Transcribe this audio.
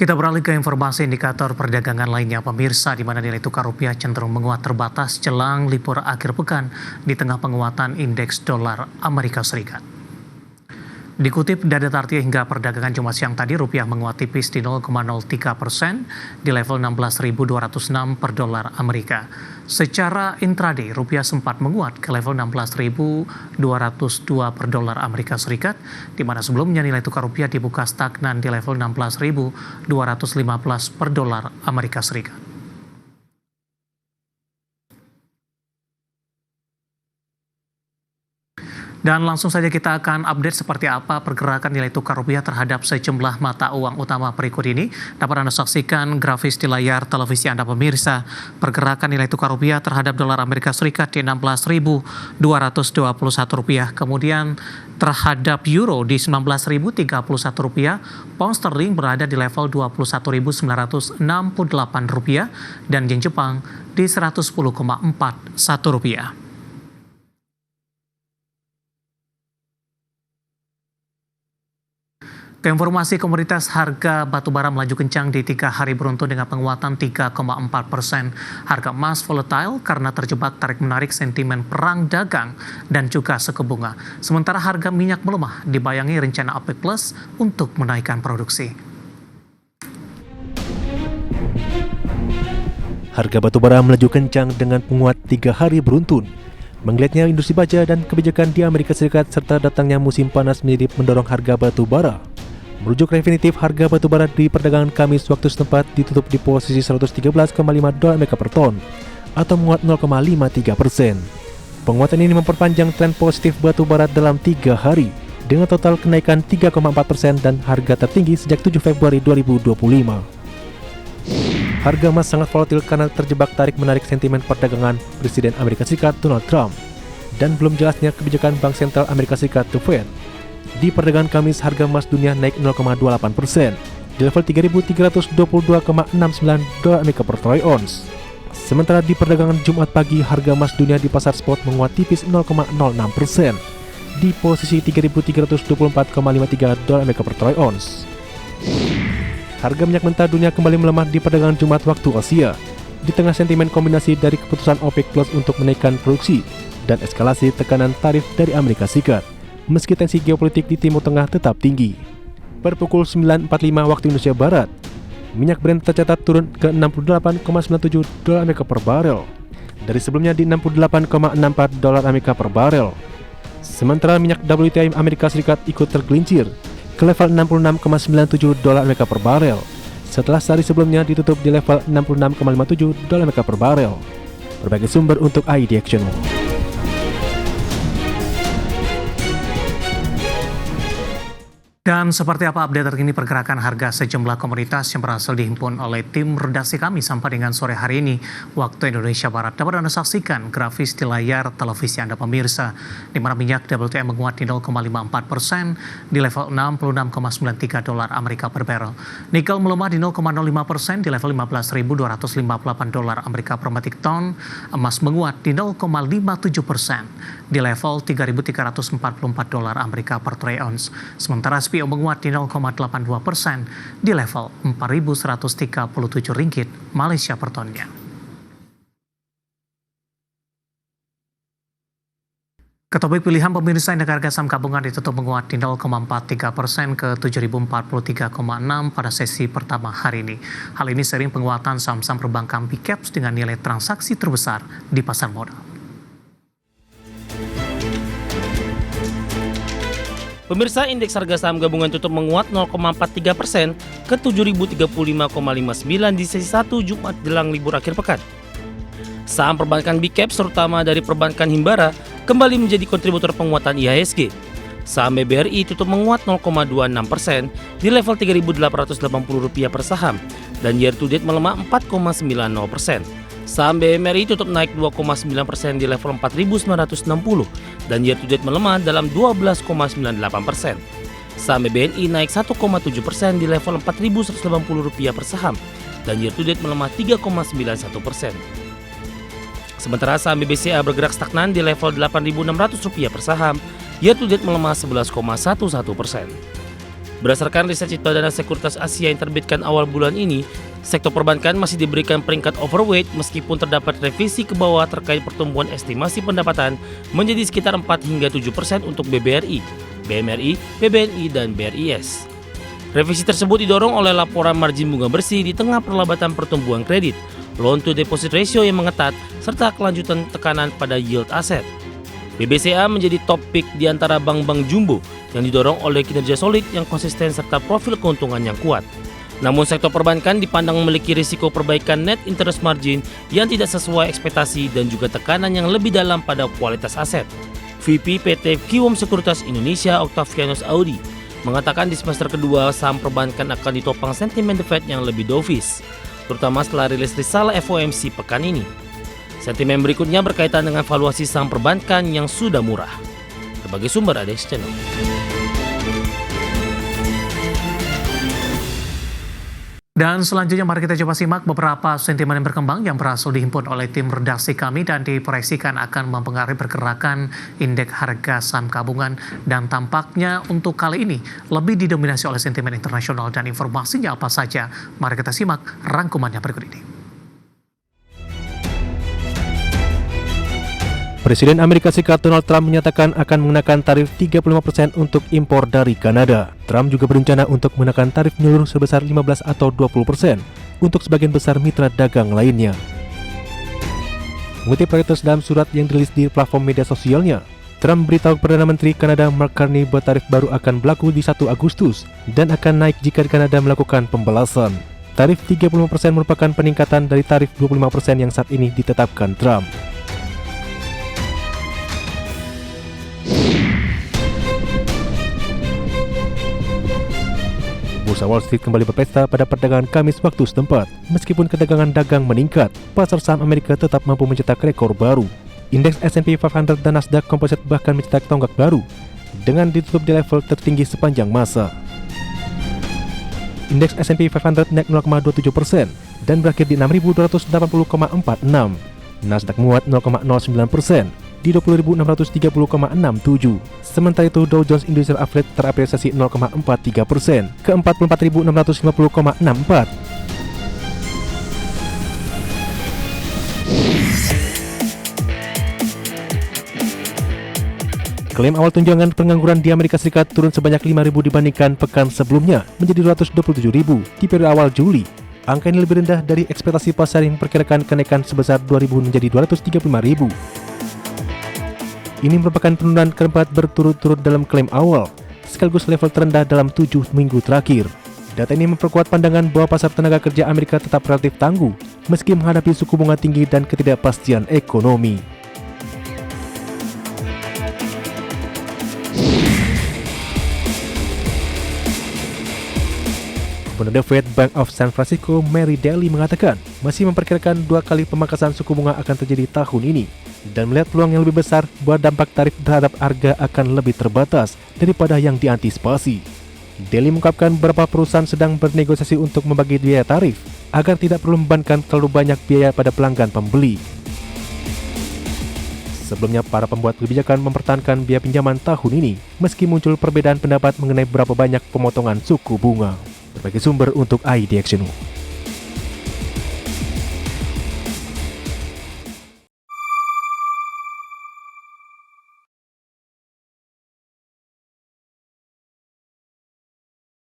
Kita beralih ke informasi indikator perdagangan lainnya, pemirsa, di mana nilai tukar rupiah cenderung menguat terbatas jelang libur akhir pekan di tengah penguatan indeks dolar Amerika Serikat. Dikutip dari data hingga perdagangan Jumat siang tadi, rupiah menguat tipis di 0,03% di level 16.206 per dolar Amerika. Secara intraday, rupiah sempat menguat ke level 16.202 per dolar Amerika Serikat, di mana sebelumnya nilai tukar rupiah dibuka stagnan di level 16.215 per dolar Amerika Serikat. Dan langsung saja kita akan update seperti apa pergerakan nilai tukar rupiah terhadap sejumlah mata uang utama berikut ini. Dapat Anda saksikan grafis di layar televisi Anda pemirsa. Pergerakan nilai tukar rupiah terhadap dolar Amerika Serikat di 16.221 rupiah. Kemudian terhadap euro di 19.031 rupiah. Pound sterling berada di level 21.968 rupiah. Dan yen Jepang di 110,41 rupiah. Keinformasi komoditas, harga batubara melaju kencang di 3 hari beruntun dengan penguatan 3,4%. Harga emas volatile karena terjebak tarik-menarik sentimen perang dagang dan juga suku bunga. Sementara harga minyak melemah dibayangi rencana OPEC Plus untuk menaikkan produksi. Harga batubara melaju kencang dengan penguat 3 hari beruntun. Menggeliatnya industri baja dan kebijakan di Amerika Serikat serta datangnya musim panas mirip mendorong harga batubara. Merujuk Refinitiv, harga batubara di perdagangan Kamis waktu setempat ditutup di posisi 113,5 dolar Amerika per ton atau menguat 0,53%. Penguatan ini memperpanjang tren positif batubara dalam 3 hari dengan total kenaikan 3,4% dan harga tertinggi sejak 7 Februari 2025. Harga emas sangat volatil karena terjebak tarik-menarik sentimen perdagangan Presiden Amerika Serikat Donald Trump dan belum jelasnya kebijakan Bank Sentral Amerika Serikat The Fed. Di perdagangan Kamis, harga emas dunia naik 0,28% di level 3.322,69 dolar Amerika per troy ounce. Sementara di perdagangan Jumat pagi, harga emas dunia di pasar spot menguat tipis 0,06% di posisi 3.324,53 dolar Amerika per troy ounce. Harga minyak mentah dunia kembali melemah di perdagangan Jumat waktu Asia di tengah sentimen kombinasi dari keputusan OPEC Plus untuk menaikkan produksi dan eskalasi tekanan tarif dari Amerika Serikat. Meski tensi geopolitik di Timur Tengah tetap tinggi. Per pukul 9.45 waktu Indonesia Barat, minyak Brent tercatat turun ke 68,97 dolar Amerika per barel dari sebelumnya di 68,64 dolar Amerika per barel. Sementara minyak WTI Amerika Serikat ikut tergelincir ke level 66,97 dolar Amerika per barel setelah sehari sebelumnya ditutup di level 66,57 dolar Amerika per barel. Berbagai sumber untuk ID Action. Dan seperti apa update terkini pergerakan harga sejumlah komoditas yang berhasil dihimpun oleh tim redaksi kami sampai dengan sore hari ini waktu Indonesia Barat. Dapat Anda saksikan grafis di layar televisi Anda pemirsa, di mana minyak WTI menguat di 0,54% di level 66,93 dolar Amerika per barrel. Nikel melemah di 0,05% di level 15.258 dolar Amerika per metric ton. Emas menguat di 0,57% di level 3.344 dolar Amerika per troy ounce. Sementara SPO menguat di 0,82% di level 4.137 ringgit Malaysia per tonnya. Ketopik pilihan pemirsa, indeks harga saham gabungan ditutup menguat di 0,43% ke 7.043,6 pada sesi pertama hari ini. Hal ini seiring penguatan saham-saham perbankan Big Caps dengan nilai transaksi terbesar di pasar modal. Pemirsa, indeks harga saham gabungan tutup menguat 0,43% ke 7.035,59 di sesi 1 Jumat jelang libur akhir pekan. Saham perbankan Big Caps terutama dari perbankan Himbara kembali menjadi kontributor penguatan IHSG. Saham BBRI tutup menguat 0,26% di level Rp3.880 per saham dan year to date melemah 4,90%. Saham BMRI tutup naik 2,9% di level 4.960 dan year to date melemah dalam 12,98%. Saham BBNI naik 1,7% di level Rp4.180 per saham dan year to date melemah 3,91%. Sementara saham BBCA bergerak stagnan di level Rp8.600 per saham, year to date melemah 11,11%. Berdasarkan riset Citadana Sekuritas Asia yang terbitkan awal bulan ini, sektor perbankan masih diberikan peringkat overweight meskipun terdapat revisi ke bawah terkait pertumbuhan estimasi pendapatan menjadi sekitar 4 hingga 7% untuk BBRI, BMRI, BBNI, dan BRIS. Revisi tersebut didorong oleh laporan margin bunga bersih di tengah perlambatan pertumbuhan kredit, loan to deposit ratio yang mengetat, serta kelanjutan tekanan pada yield aset. BBCA menjadi topik di antara bank-bank jumbo yang didorong oleh kinerja solid yang konsisten serta profil keuntungan yang kuat. Namun sektor perbankan dipandang memiliki risiko perbaikan net interest margin yang tidak sesuai ekspektasi dan juga tekanan yang lebih dalam pada kualitas aset. VP PT Kiwom Sekuritas Indonesia Octavianus Audi mengatakan di semester kedua saham perbankan akan ditopang sentimen The Fed yang lebih dovish, terutama setelah rilis risalah FOMC pekan ini. Sentimen berikutnya berkaitan dengan valuasi saham perbankan yang sudah murah. Berbagai sumber ada di channel. Dan selanjutnya mari kita coba simak beberapa sentimen yang berkembang yang berhasil dihimpun oleh tim redaksi kami dan diproyeksikan akan mempengaruhi pergerakan indeks harga saham gabungan, dan tampaknya untuk kali ini lebih didominasi oleh sentimen internasional. Dan informasinya apa saja? Mari kita simak rangkumannya berikut ini. Presiden Amerika Serikat Donald Trump menyatakan akan mengenakan tarif 35% untuk impor dari Kanada. Trump juga berencana untuk menekan tarif menyeluruh sebesar 15 atau 20% untuk sebagian besar mitra dagang lainnya. Mengutip Reuters dalam surat yang dirilis di platform media sosialnya, Trump beritahu Perdana Menteri Kanada Mark Carney bahwa tarif baru akan berlaku di 1 Agustus dan akan naik jika Kanada melakukan pembalasan. Tarif 35% merupakan peningkatan dari tarif 25% yang saat ini ditetapkan Trump. Bursa Wall Street kembali berpesta pada perdagangan Kamis waktu setempat. Meskipun kedagangan dagang meningkat, pasar saham Amerika tetap mampu mencetak rekor baru. Indeks S&P 500 dan Nasdaq Composite bahkan mencetak tonggak baru dengan ditutup di level tertinggi sepanjang masa. Indeks S&P 500 naik 0,27% dan berakhir di 6.280,46. Nasdaq menguat 0,09% di 20.630,67. Sementara itu Dow Jones Industrial Average terapresiasi 0,43% ke 44.650,64. Klaim awal tunjangan pengangguran di Amerika Serikat turun sebanyak 5.000 dibandingkan pekan sebelumnya menjadi 227.000 di periode awal Juli. Angka ini lebih rendah dari ekspektasi pasar yang memperkirakan kenaikan sebesar 2.000 menjadi 235.000. Ini merupakan penurunan keempat berturut-turut dalam klaim awal, sekaligus level terendah dalam 7 minggu terakhir. Data ini memperkuat pandangan bahwa pasar tenaga kerja Amerika tetap relatif tangguh, meski menghadapi suku bunga tinggi dan ketidakpastian ekonomi. Gubernur The Fed Bank of San Francisco Mary Daly mengatakan masih memperkirakan 2 kali pemangkasan suku bunga akan terjadi tahun ini dan melihat peluang yang lebih besar bahwa dampak tarif terhadap harga akan lebih terbatas daripada yang diantisipasi. Daly mengungkapkan beberapa perusahaan sedang bernegosiasi untuk membagi biaya tarif agar tidak perlu membebankan terlalu banyak biaya pada pelanggan pembeli. Sebelumnya, para pembuat kebijakan mempertahankan biaya pinjaman tahun ini meski muncul perbedaan pendapat mengenai berapa banyak pemotongan suku bunga. Berbagai sumber untuk IDXNU.